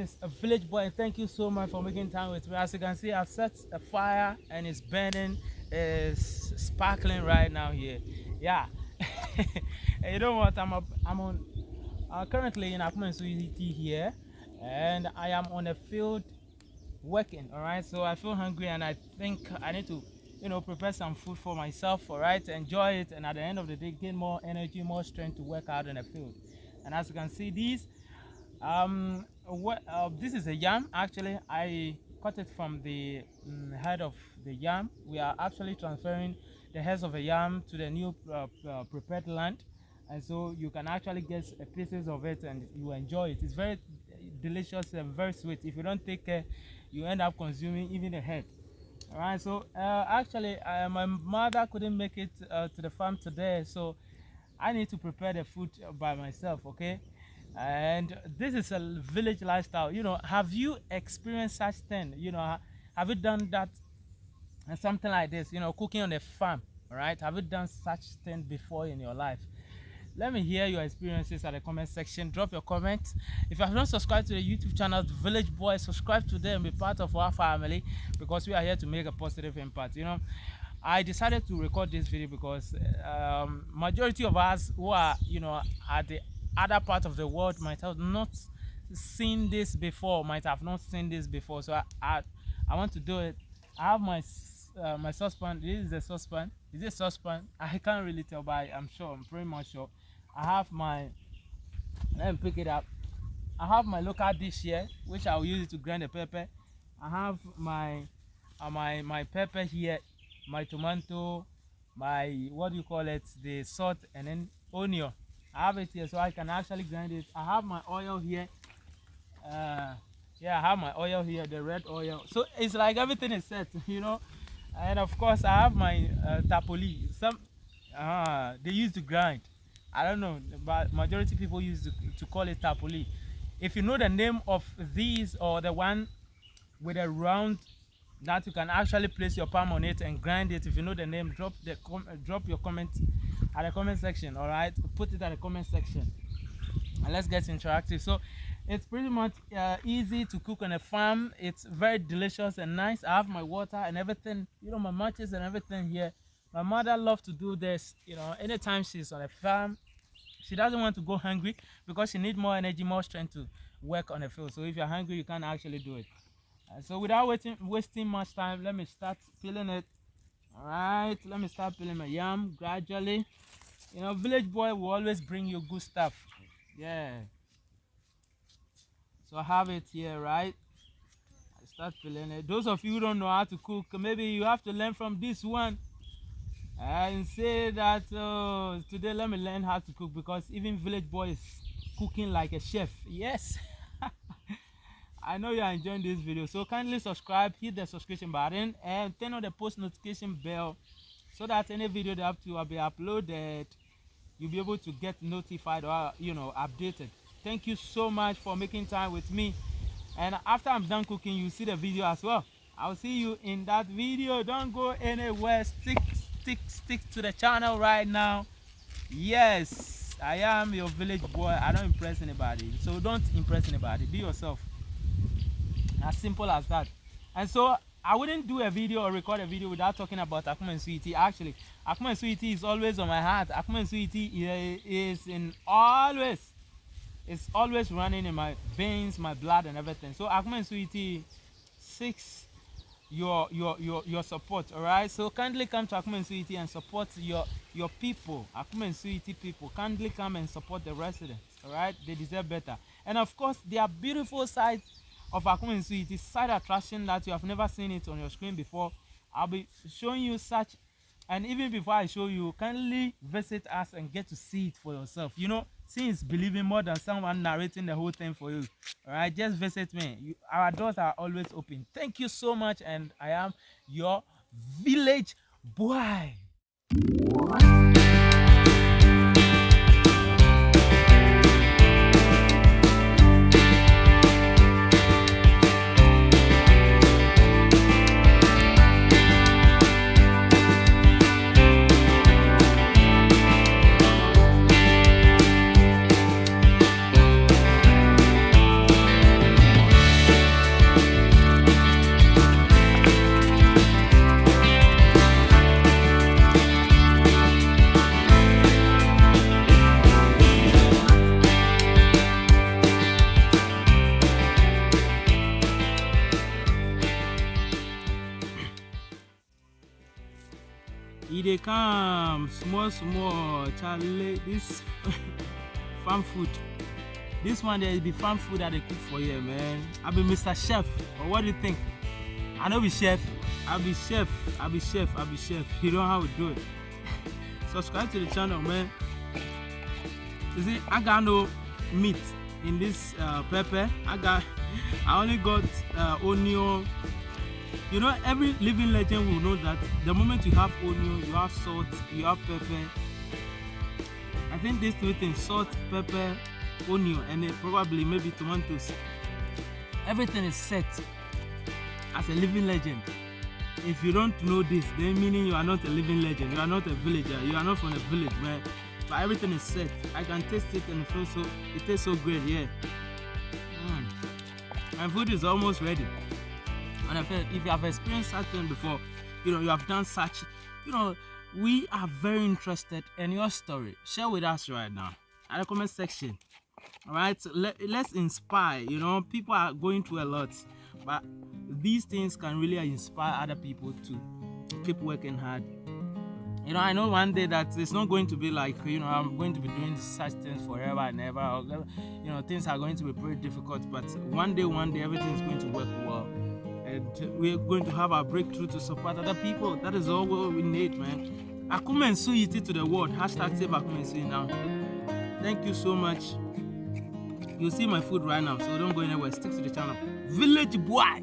is a village boy, and thank you so much for making time with me. As you can see, I've set a fire and it's burning, it's sparkling right now here. Yeah. And you know what? I'm on currently in Akumersu Yiti here, and I am on a field working. All right, so I feel hungry and I think I need to, prepare some food for myself. All right, enjoy it, and at the end of the day, gain more energy, more strength to work out in the field. And as you can see, this is a yam. Actually, I cut it from the head of the yam. We are actually transferring the heads of a yam to the new prepared land, and so you can actually get pieces of it and you enjoy it. It's very delicious and very sweet. If you don't take care, you end up consuming even the head. All right, so actually my mother couldn't make it to the farm today, so I need to prepare the food by myself. Okay, and this is a village lifestyle. Have you experienced such thing? Have you done that and something like this, cooking on a farm? All right, have you done such thing before in your life? Let me hear your experiences at the comment section. Drop your comments. If you have not subscribed to the YouTube channel Village Boy, subscribe today and be part of our family, because we are here to make a positive impact. I decided to record this video because majority of us who are at the other part of the world might have not seen this before, so I want to do it. I have my saucepan. This is a saucepan. Is it saucepan? I can't really tell, but I'm pretty much sure. I have let me pick it up. I have my local dish here, which I will use it to grind the pepper. I have my pepper here, my tomato, my, what do you call it, the salt, and then onion. I have it here so I can actually grind it. I have my oil here. Yeah, I have my oil here, the red oil. So it's like everything is set, And of course, I have my tapoli. They used to grind. I don't know, but majority people used to call it tapoli. If you know the name of these, or the one with a round that you can actually place your palm on it and grind it, if you know the name, drop your comment at the comment section. All right, put it at the comment section and let's get interactive. So it's pretty much easy to cook on a farm. It's very delicious and nice. I have my water and everything, my matches and everything here. My mother loves to do this, anytime she's on a farm. She doesn't want to go hungry because she needs more energy, more strength to work on the field. So if you're hungry, you can't actually do it. So without wasting much time, let me start peeling it. All right, let me start peeling my yam gradually. Village boy will always bring you good stuff. Yeah. So I have it here, right? I start peeling it. Those of you who don't know how to cook, maybe you have to learn from this one and say that today let me learn how to cook, because even village boy is cooking like a chef. Yes. I know you are enjoying this video, so kindly subscribe, hit the subscription button, and turn on the post notification bell so that any video that have to be uploaded, you'll be able to get notified or updated. Thank you so much for making time with me, and after I'm done cooking, you see the video as well. I'll see you in that video. Don't go anywhere. Stick to the channel right now. Yes, I am your village boy. I don't impress anybody, so don't impress anybody. Be yourself. As simple as that. And so I wouldn't do a video or record a video without talking about Akumersu Yiti. Actually, Akumersu Yiti is always on my heart. Akumersu Yiti is always running in my veins, my blood, and everything. So Akumersu Yiti seeks your support. All right, so kindly come to Akumersu Yiti and support your people. Akumersu Yiti people, kindly come and support the residents. All right, they deserve better. And of course, there are beautiful sites of Akumersu Yiti, side attraction that you have never seen it on your screen before. I'll be showing you such, and even before I show you, kindly visit us and get to see it for yourself. Seeing is believing more than someone narrating the whole thing for you. All right, just visit me. Our doors are always open. Thank you so much, and I am your village boy. They come small, small. Charlie, this farm food. This one there is the farm food that they cook for you, man. I be Mr. Chef. Or what do you think? I know be chef. I'll be chef. I'll be chef. I'll be chef. You know how we do it. Subscribe to the channel, man. You see, I got no meat in this pepper. I only got onion. You know, every living legend will know that the moment you have onion, you have salt, you have pepper. I think these three things: salt, pepper, onion, and then probably maybe tomatoes. Everything is set as a living legend. If you don't know this, then meaning you are not a living legend. You are not a villager. You are not from a village, man. But everything is set. I can taste it and it tastes so great, yeah. My food is almost ready. And I feel if you have experienced something before, you know, you have done such, you know, we are very interested in your story. Share with us right now at the comment section. All right, let's inspire. You know, people are going through a lot, but these things can really inspire other people to keep working hard. You know, I know one day that it's not going to be like, you know, I'm going to be doing such things forever and ever. Or, you know, things are going to be very difficult, but one day, everything is going to work well. And we're going to have our breakthrough to support other people. That is all we need, man. Akumersu Yiti to the world. Hashtag save Akumersu now. Thank you so much. You'll see my food right now, so don't go anywhere. Stick to the channel. Village boy.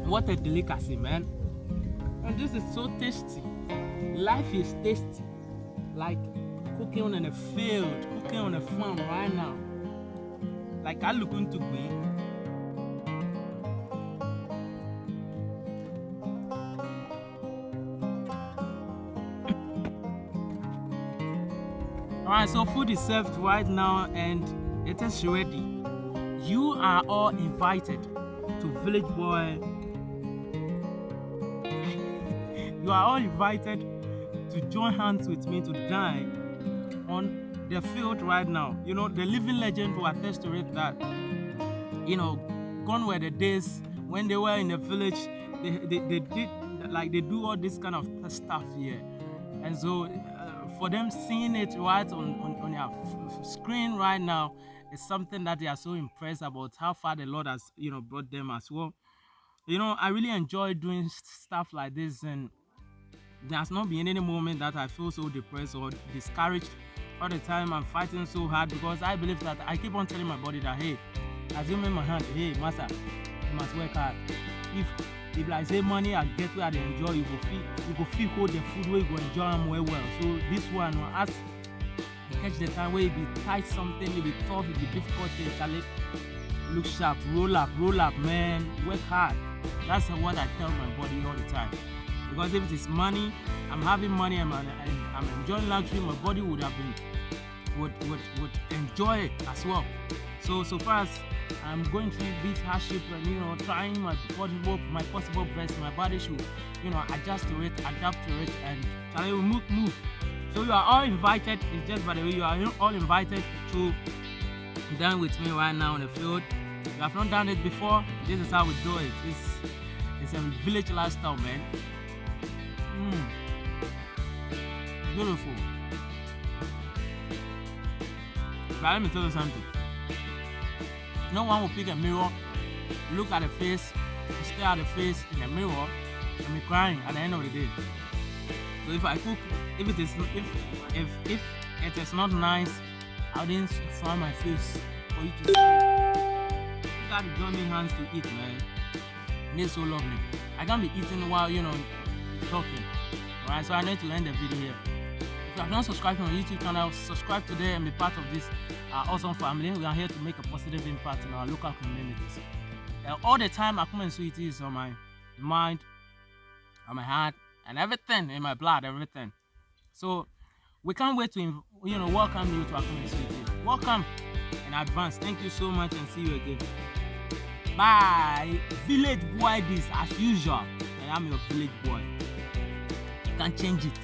What a delicacy, man. And this is so tasty. Life is tasty. Like cooking on a field, cooking on a farm right now. Like I look into green. Alright, so food is served right now and it is ready. You are all invited to Village Boy. You are all invited to join hands with me to dine on the field right now. You know, the living legend will attest to it that, you know, gone were the days when they were in the village, they did, like they do all this kind of stuff here. And so for them seeing it right on their screen right now is something that they are so impressed about how far the Lord has, you know, brought them as well. You know, I really enjoy doing stuff like this, and there's not been any moment that I feel so depressed or discouraged. All the time I'm fighting so hard because I believe that I keep on telling my body that, hey, as you in my hand, hey, master, you must work hard. If like say money I get where I enjoy, you go feel hold the food where you go enjoy them well. So this one, as you catch the time where you be tight something, you be tough, you be difficult, challenge, look sharp, roll up, man, work hard. That's what I tell my body all the time. Because if it is money, I'm having money and I'm enjoying luxury, my body would have been would enjoy it as well. So far as I'm going through this hardship and, you know, trying my possible best, my body should, you know, adjust to it, adapt to it, and try to move. So you are all invited. It's just by the way, you are all invited to dine with me right now on the field. If you have not done it before, this is how we do it. It's a village lifestyle, man. Beautiful. But let me tell you something. No one will pick a mirror, look at the face, stare at the face in the mirror and be crying at the end of the day. So if I cook, if it is not nice, I didn't find my face for you to see. You gotta join me hands to eat, man. It's so lovely. I can't be eating while talking. Alright, so I need to end the video here. If you have not subscribed to my YouTube channel, subscribe today and be part of this awesome family. We are here to make a positive impact in our local communities. All the time, Akumersu Yiti is on my mind, on my heart, and everything in my blood, everything. So we can't wait to welcome you to Akumersu Yiti. Welcome in advance. Thank you so much, and see you again. Bye. Village boy, this as usual. I am your village boy. You can't change it.